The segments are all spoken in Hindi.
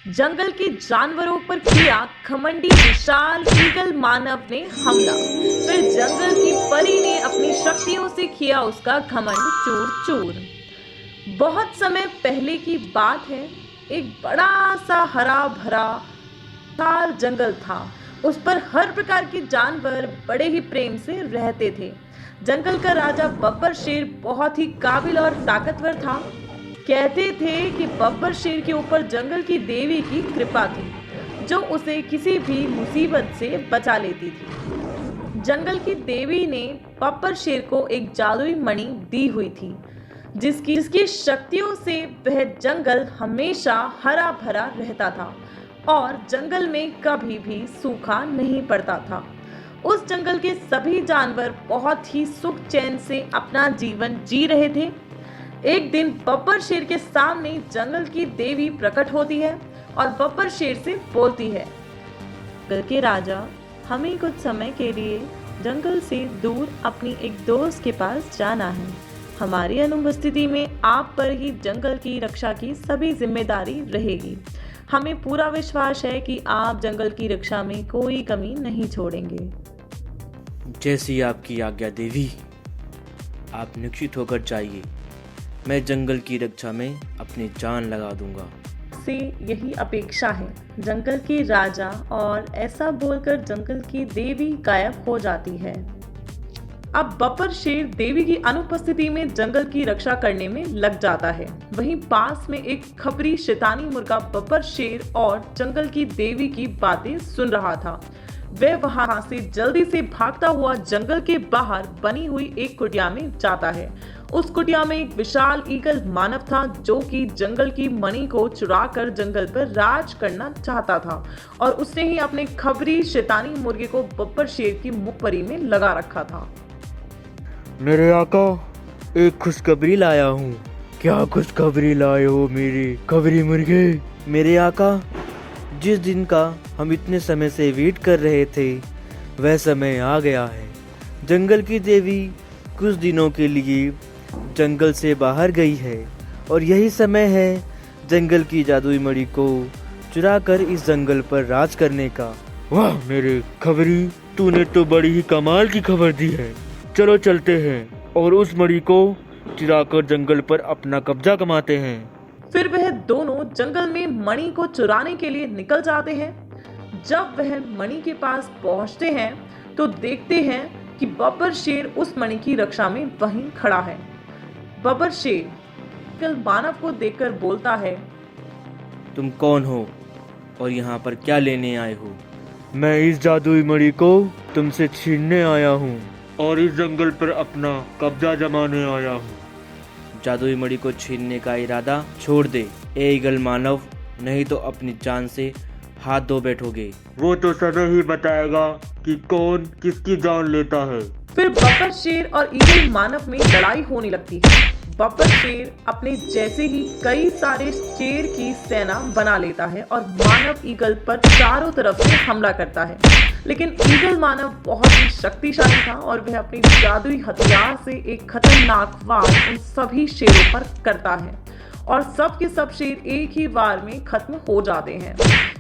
जंगल के जानवरों पर किया घमंडी विशाल ईगल मानव ने हमला। फिर जंगल की परी ने अपनी शक्तियों से किया उसका घमंड चूर चूर। बहुत समय पहले की बात है। एक बड़ा सा हरा भरा विशाल जंगल था। उस पर हर प्रकार के जानवर बड़े ही प्रेम से रहते थे। जंगल का राजा बब्बर शेर बहुत ही काबिल और ताकतवर था। कहते थे कि बब्बर शेर के ऊपर जंगल की देवी की कृपा थी, जो उसे किसी भी मुसीबत से बचा लेती थी। जंगल की देवी ने बब्बर शेर को एक जादुई मणि दी हुई थी, जिसकी शक्तियों से वह जंगल हमेशा हरा भरा रहता था और जंगल में कभी भी सूखा नहीं पड़ता था। उस जंगल के सभी जानवर बहुत ही सुख चैन से अपना जीवन जी रहे थे। एक दिन बब्बर शेर के सामने जंगल की देवी प्रकट होती है और बब्बर शेर से बोलती है, जंगल के राजा, हमें कुछ समय के लिए जंगल से दूर अपनी एक दोस्त के पास जाना है। हमारी अनुपस्थिति में आप पर ही जंगल की रक्षा की सभी जिम्मेदारी रहेगी। हमें पूरा विश्वास है कि आप जंगल की रक्षा में कोई कमी नहीं छोड़ेंगे। जैसी आपकी आज्ञा देवी, आप निश्चित होकर जाइए। मैं जंगल की रक्षा में अपनी जान लगा दूंगा। से यही अपेक्षा है, जंगल के राजा। और ऐसा बोलकर जंगल की देवी गायब हो जाती है। अब बब्बर शेर देवी की अनुपस्थिति में जंगल की रक्षा करने में लग जाता है। वहीं पास में एक खपरी शैतानी मुर्गा बब्बर शेर और जंगल की देवी की बातें सुन रहा था। वह वहां से जल्दी से भागता हुआ जंगल के बाहर बनी हुई एक कुटिया में जाता है। उस कुटिया में एक विशाल ईगल मानव था, जो कि जंगल की मणि को चुराकर जंगल पर राज करना चाहता था और उसने ही अपने खबरी शैतानी मुर्गे को बब्बर शेर की मुखपरी में लगा रखा था। मेरे आका, एक खुशखबरी लाया हूँ। क्या खुशखबरी लाए हो मेरे खबरी मुर्गे? मेरे आका, जिस दिन का हम इतने समय से वेट कर रहे थे, वह समय आ गया है। जंगल की देवी कुछ दिनों के लिए जंगल से बाहर गई है और यही समय है जंगल की जादुई मणि को चुराकर इस जंगल पर राज करने का। वाह मेरे खबरी, तूने तो बड़ी ही कमाल की खबर दी है। चलो चलते हैं और उस मणि को चुराकर जंगल पर अपना कब्जा कमाते हैं। फिर वह दोनों जंगल में मणि को चुराने के लिए निकल जाते हैं। जब वह मणि के पास पहुंचते हैं तो देखते हैं कि बब्बर शेर उस मणि की रक्षा में वहीं खड़ा है। बब्बर शेर कल मानव को देखकर बोलता है, तुम कौन हो और यहाँ पर क्या लेने आए हो? मैं इस जादुई मणि को तुमसे छीनने आया हूँ और इस जंगल पर अपना कब्जा जमाने आया हूँ। जादुई मणि को छीनने का इरादा छोड़ दे ए ईगल मानव, नहीं तो अपनी जान से हाथ धो बैठोगे। वो तो समय ही बताएगा कि कौन किसकी जान लेता है। फिर बब्बर शेर और ईगल मानव में लड़ाई होने लगती है। बब्बर शेर अपने जैसे ही कई सारे शेर की सेना बना लेता है और मानव ईगल पर चारों तरफ से हमला करता है। लेकिन ईगल मानव बहुत ही शक्तिशाली था और वह अपनी जादुई हथियार से एक खतरनाक वार उन सभी शेरों पर करता है और सब के सब शेर एक ही वार में खत्म हो जाते हैं।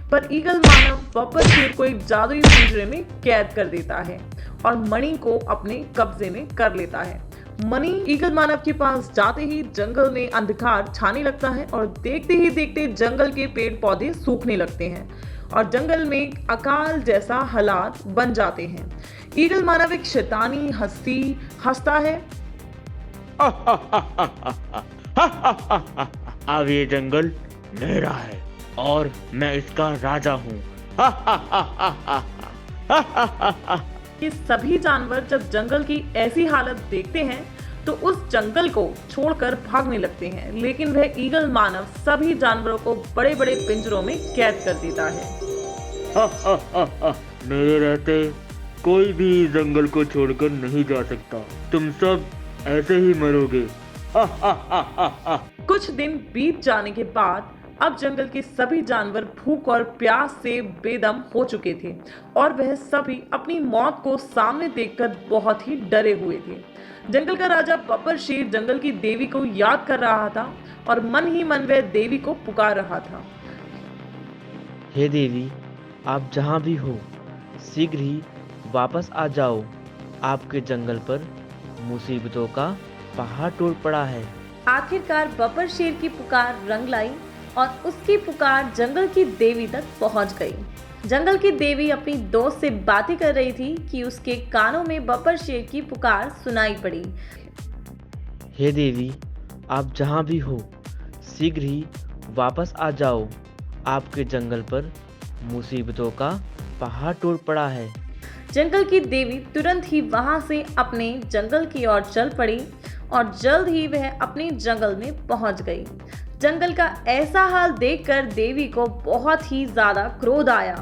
पर ईगल मानव बब्बर शेर को एक जादुई पिंजरे में कैद कर देता है और मणि को अपने कब्जे में कर लेता है। मणि ईगल मानव के पास जाते ही जंगल में अंधकार छाने लगता है और देखते ही देखते जंगल के पेड़ पौधे सूखने लगते हैं और जंगल में अकाल जैसा हालात बन जाते हैं। ईगल मानव एक शैतानी हंसी हंसता है। अब ये जंगल मेरा है और मैं इसका राजा हूँ। ये सभी जानवर जब जंगल की ऐसी हालत देखते हैं तो उस जंगल को छोड़कर भागने लगते हैं, लेकिन वह ईगल मानव सभी जानवरों को बड़े बड़े पिंजरों में कैद कर देता है। मेरे रहते कोई भी इस जंगल को छोड़कर नहीं जा सकता। तुम सब ऐसे ही मरोगे। कुछ दिन बीत जाने के बाद अब जंगल के सभी जानवर भूख और प्यास से बेदम हो चुके थे और वह सभी अपनी मौत को सामने देखकर बहुत ही डरे हुए थे। जंगल का राजा बब्बर शेर जंगल की देवी को याद कर रहा था और मन ही मन वह देवी को पुकार रहा था। हे देवी, आप जहाँ भी हो शीघ्र ही वापस आ जाओ। आपके जंगल पर मुसीबतों का पहाड़ टूट पड़ा है। आखिरकार बब्बर शेर की पुकार रंग लाई और उसकी पुकार जंगल की देवी तक पहुंच गई। जंगल की देवी अपनी दोस्त से बातें कर रही थी कि उसके कानों में बब्बर शेर की पुकार सुनाई पड़ी। हे देवी, आप जहाँ भी हो शीघ्र ही वापस आ जाओ। आपके जंगल पर मुसीबतों का पहाड़ टूट पड़ा है। जंगल की देवी तुरंत ही वहां से अपने जंगल की ओर चल पड़ी और जल्द ही वह अपने जंगल में पहुंच गई। जंगल का ऐसा हाल देखकर देवी को बहुत ही ज्यादा क्रोध आया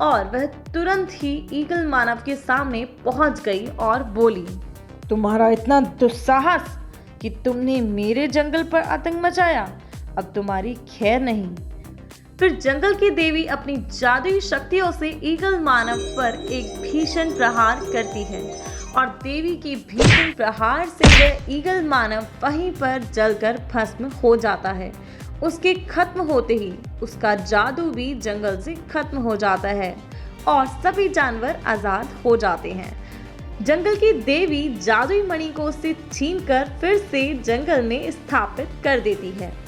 और वह तुरंत ही ईगल मानव के सामने पहुंच गई और बोली, तुम्हारा इतना दुस्साहस कि तुमने मेरे जंगल पर आतंक मचाया, अब तुम्हारी खैर नहीं। फिर जंगल की देवी अपनी जादुई शक्तियों से ईगल मानव पर एक भीषण प्रहार करती है और देवी की भीषण प्रहार से वह ईगल मानव वहीं पर जलकर भस्म हो जाता है। उसके खत्म होते ही उसका जादू भी जंगल से खत्म हो जाता है और सभी जानवर आजाद हो जाते हैं। जंगल की देवी जादुई मणि को उससे छीनकर फिर से जंगल में स्थापित कर देती है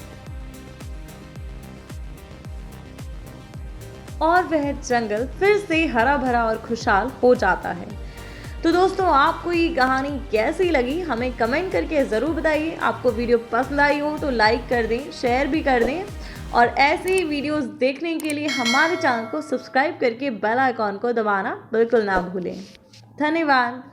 और वह जंगल फिर से हरा भरा और खुशहाल हो जाता है। तो दोस्तों, आपको ये कहानी कैसी लगी हमें कमेंट करके ज़रूर बताइए। आपको वीडियो पसंद आई हो तो लाइक कर दें, शेयर भी कर दें और ऐसे ही वीडियोस देखने के लिए हमारे चैनल को सब्सक्राइब करके बेल आइकॉन को दबाना बिल्कुल ना भूलें। धन्यवाद।